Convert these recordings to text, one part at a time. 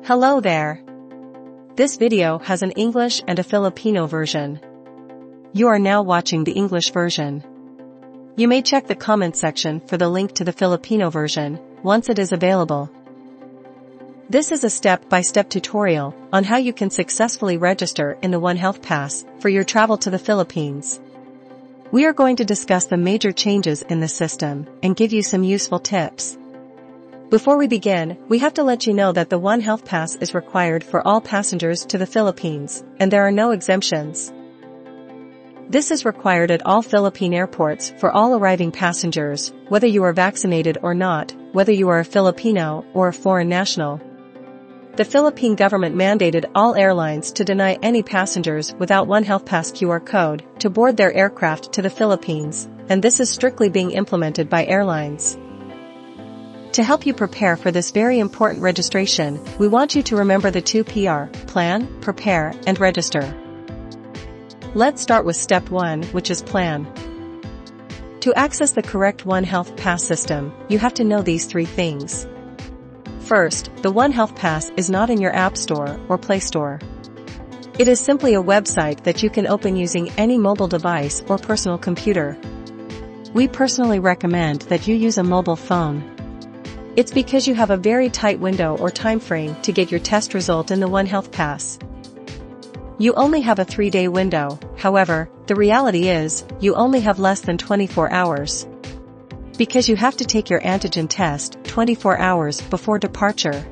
Hello there. This video has an English and a Filipino version. You are now watching the English version. You may check the comment section for the link to the Filipino version once it is available. This is a step-by-step tutorial on how you can successfully register in the One Health Pass for your travel to the Philippines. We are going to discuss the major changes in the system and give you some useful tips. Before we begin, we have to let you know that the One Health Pass is required for all passengers to the Philippines, and there are no exemptions. This is required at all Philippine airports for all arriving passengers, whether you are vaccinated or not, whether you are a Filipino or a foreign national. The Philippine government mandated all airlines to deny any passengers without One Health Pass QR code to board their aircraft to the Philippines, and this is strictly being implemented by airlines. To help you prepare for this very important registration, we want you to remember the 2 PR, plan, prepare, and register. Let's start with step 1, which is plan. To access the correct One Health Pass system, you have to know these 3 things. First, the One Health Pass is not in your App Store or Play Store. It is simply a website that you can open using any mobile device or personal computer. We personally recommend that you use a mobile phone. It's because you have a very tight window or time frame to get your test result in the One Health Pass. You only have a 3-day window, however, the reality is, you only have less than 24 hours. Because you have to take your antigen test 24 hours before departure.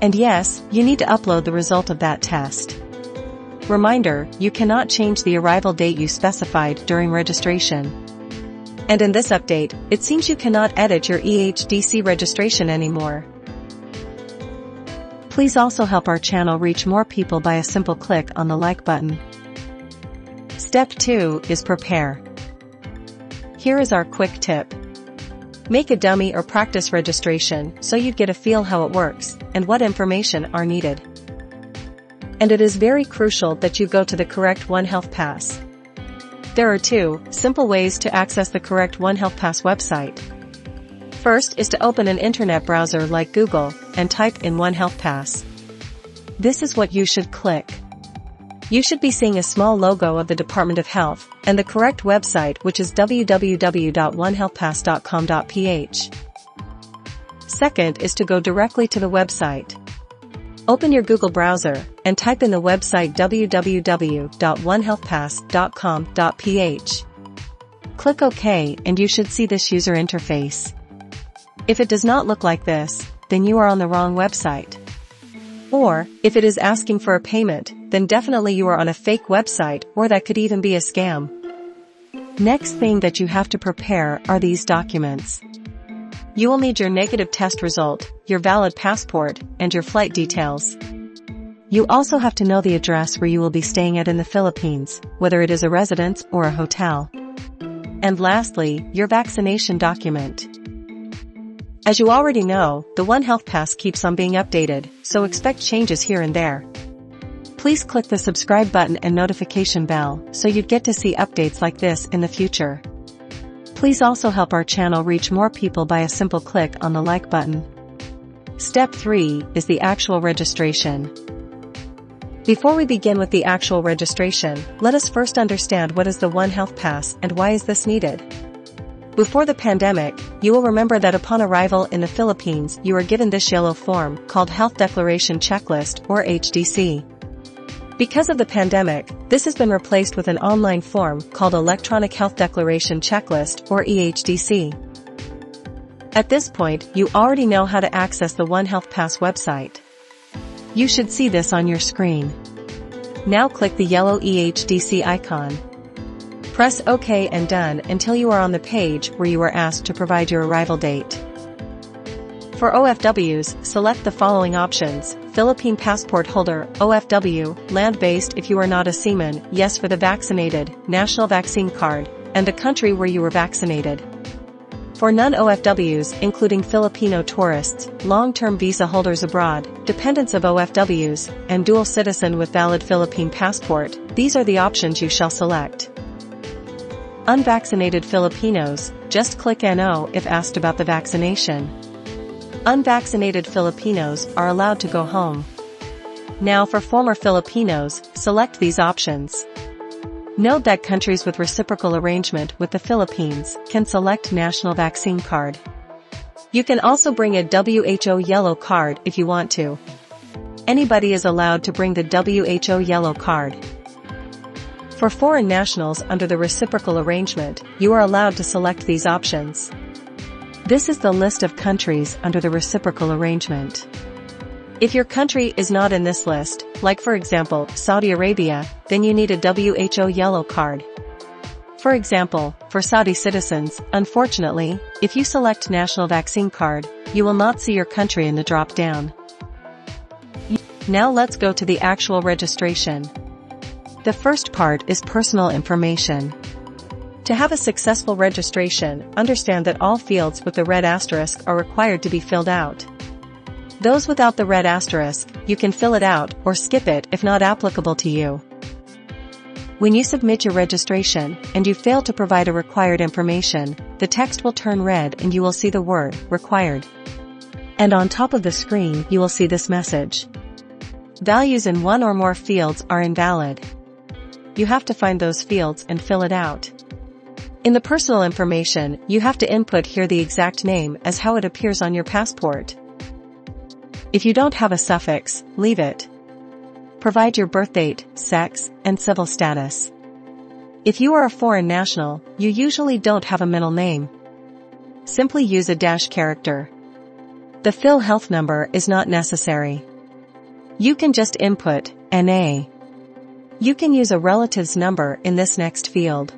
And yes, you need to upload the result of that test. Reminder, you cannot change the arrival date you specified during registration. And in this update, it seems you cannot edit your EHDC registration anymore. Please also help our channel reach more people by a simple click on the like button. Step 2 is prepare. Here is our quick tip. Make a dummy or practice registration so you get a feel how it works and what information are needed. And it is very crucial that you go to the correct One Health Pass. There are 2 simple ways to access the correct One Health Pass website. First is to open an internet browser like Google and type in One Health Pass. This is what you should click. You should be seeing a small logo of the Department of Health and the correct website, which is www.onehealthpass.com.ph. Second is to go directly to the website. Open your Google browser and type in the website www.onehealthpass.com.ph. Click OK and you should see this user interface. If it does not look like this, then you are on the wrong website. Or, if it is asking for a payment, then definitely you are on a fake website, or that could even be a scam. Next thing that you have to prepare are these documents. You will need your negative test result, your valid passport, and your flight details. You also have to know the address where you will be staying at in the Philippines, whether it is a residence or a hotel. And lastly, your vaccination document. As you already know, the One Health Pass keeps on being updated, so expect changes here and there. Please click the subscribe button and notification bell so you get to see updates like this in the future. Please also help our channel reach more people by a simple click on the like button. Step 3 is the actual registration. Before we begin with the actual registration, let us first understand what is the One Health Pass and why is this needed. Before the pandemic, you will remember that upon arrival in the Philippines you are given this yellow form called Health Declaration Checklist or HDC. Because of the pandemic, this has been replaced with an online form called Electronic Health Declaration Checklist or EHDC. At this point, you already know how to access the One Health Pass website. You should see this on your screen. Now click the yellow EHDC icon. Press OK and Done until you are on the page where you are asked to provide your arrival date. For OFWs, select the following options: Philippine passport holder, OFW, land-based if you are not a seaman, yes for the vaccinated, national vaccine card, and the country where you were vaccinated. For non-OFWs, including Filipino tourists, long-term visa holders abroad, dependents of OFWs, and dual citizen with valid Philippine passport, these are the options you shall select. Unvaccinated Filipinos, just click NO if asked about the vaccination. Unvaccinated Filipinos are allowed to go home. Now for former Filipinos, select these options. Note that countries with reciprocal arrangement with the Philippines can select national vaccine card. You can also bring a WHO yellow card if you want to. Anybody is allowed to bring the WHO yellow card. For foreign nationals under the reciprocal arrangement, you are allowed to select these options. This is the list of countries under the reciprocal arrangement. If your country is not in this list, like for example, Saudi Arabia, then you need a WHO yellow card. For example, for Saudi citizens, unfortunately, if you select national vaccine card, you will not see your country in the drop-down. Now let's go to the actual registration. The first part is personal information. To have a successful registration, understand that all fields with the red asterisk are required to be filled out. Those without the red asterisk, you can fill it out or skip it if not applicable to you. When you submit your registration, and you fail to provide a required information, the text will turn red and you will see the word, required. And on top of the screen you will see this message. Values in one or more fields are invalid. You have to find those fields and fill it out. In the personal information, you have to input here the exact name as how it appears on your passport. If you don't have a suffix, leave it. Provide your birth date, sex, and civil status. If you are a foreign national, you usually don't have a middle name. Simply use a dash character. The fill health number is not necessary. You can just input NA. You can use a relative's number in this next field.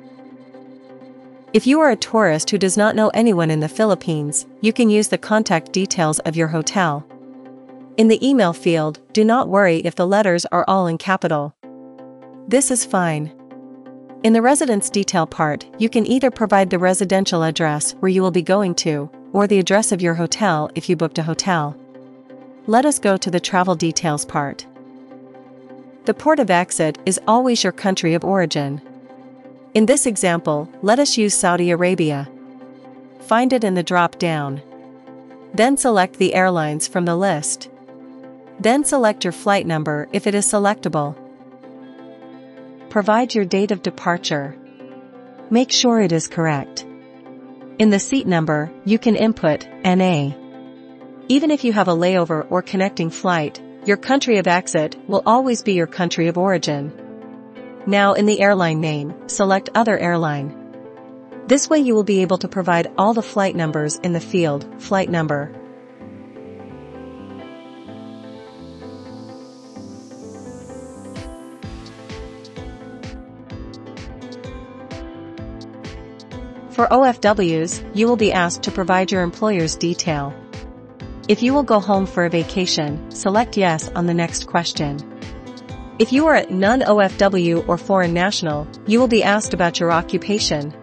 If you are a tourist who does not know anyone in the Philippines, you can use the contact details of your hotel. In the email field, do not worry if the letters are all in capital. This is fine. In the residence detail part, you can either provide the residential address where you will be going to, or the address of your hotel if you booked a hotel. Let us go to the travel details part. The port of exit is always your country of origin. In this example, let us use Saudi Arabia. Find it in the drop-down. Then select the airlines from the list. Then select your flight number if it is selectable. Provide your date of departure. Make sure it is correct. In the seat number, you can input NA. Even if you have a layover or connecting flight, your country of exit will always be your country of origin. Now in the airline name, select Other Airline. This way you will be able to provide all the flight numbers in the field, Flight Number. For OFWs, you will be asked to provide your employer's detail. If you will go home for a vacation, select Yes on the next question. If you are a non-OFW or foreign national, you will be asked about your occupation.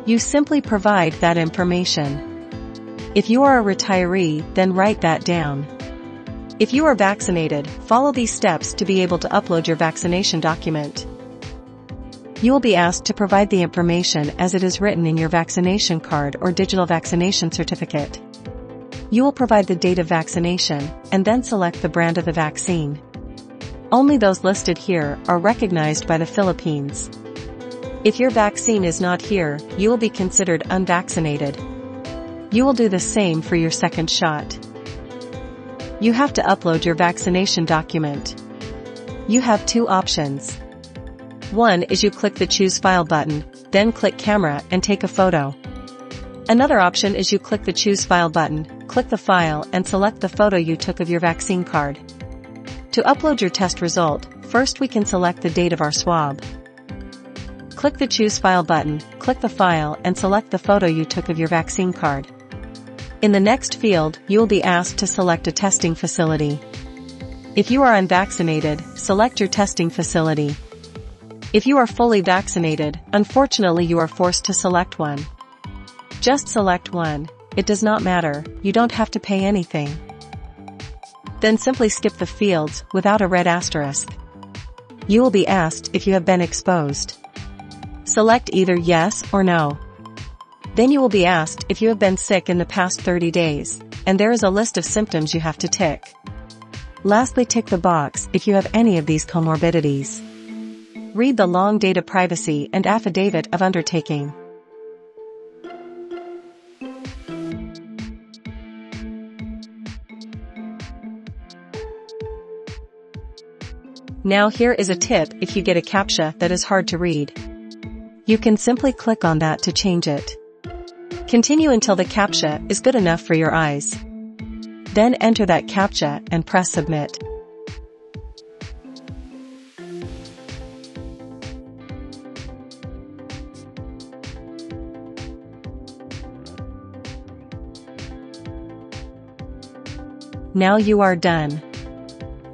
You simply provide that information. If you are a retiree, then write that down. If you are vaccinated, follow these steps to be able to upload your vaccination document. You will be asked to provide the information as it is written in your vaccination card or digital vaccination certificate. You will provide the date of vaccination, and then select the brand of the vaccine. Only those listed here are recognized by the Philippines. If your vaccine is not here, you will be considered unvaccinated. You will do the same for your second shot. You have to upload your vaccination document. You have two options. One is you click the Choose File button, then click Camera and take a photo. Another option is you click the Choose File button, click the file and select the photo you took of your vaccine card. To upload your test result, first we can select the date of our swab. Click the Choose File button, click the file and select the photo you took of your vaccine card. In the next field, you will be asked to select a testing facility. If you are unvaccinated, select your testing facility. If you are fully vaccinated, unfortunately you are forced to select one. Just select one, it does not matter, you don't have to pay anything. Then simply skip the fields without a red asterisk. You will be asked if you have been exposed. Select either yes or no. Then you will be asked if you have been sick in the past 30 days. and there is a list of symptoms you have to tick. Lastly, tick the box if you have any of these comorbidities. Read the long data privacy and affidavit of undertaking. Now here is a tip if you get a CAPTCHA that is hard to read. You can simply click on that to change it. Continue until the CAPTCHA is good enough for your eyes. Then enter that CAPTCHA and press submit. Now you are done.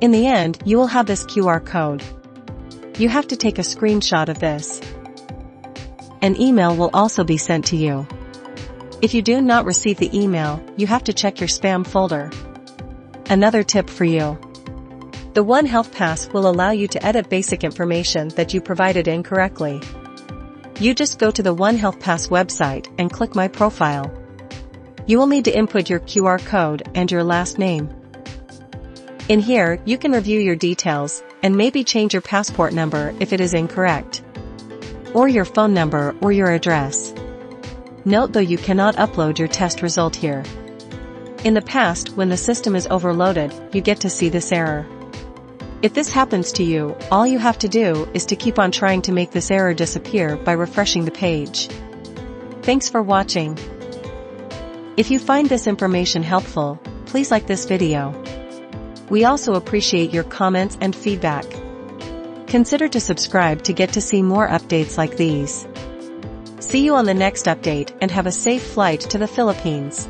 In the end, you will have this QR code. You have to take a screenshot of this. An email will also be sent to you. If you do not receive the email, you have to check your spam folder. Another tip for you. The One Health Pass will allow you to edit basic information that you provided incorrectly. You just go to the One Health Pass website and click My Profile. You will need to input your QR code and your last name. In here, you can review your details, and maybe change your passport number if it is incorrect. Or your phone number or your address. Note though, you cannot upload your test result here. In the past, when the system is overloaded, you get to see this error. If this happens to you, all you have to do is to keep on trying to make this error disappear by refreshing the page. Thanks for watching. If you find this information helpful, please like this video. We also appreciate your comments and feedback. Consider to subscribe to get to see more updates like these. See you on the next update and have a safe flight to the Philippines.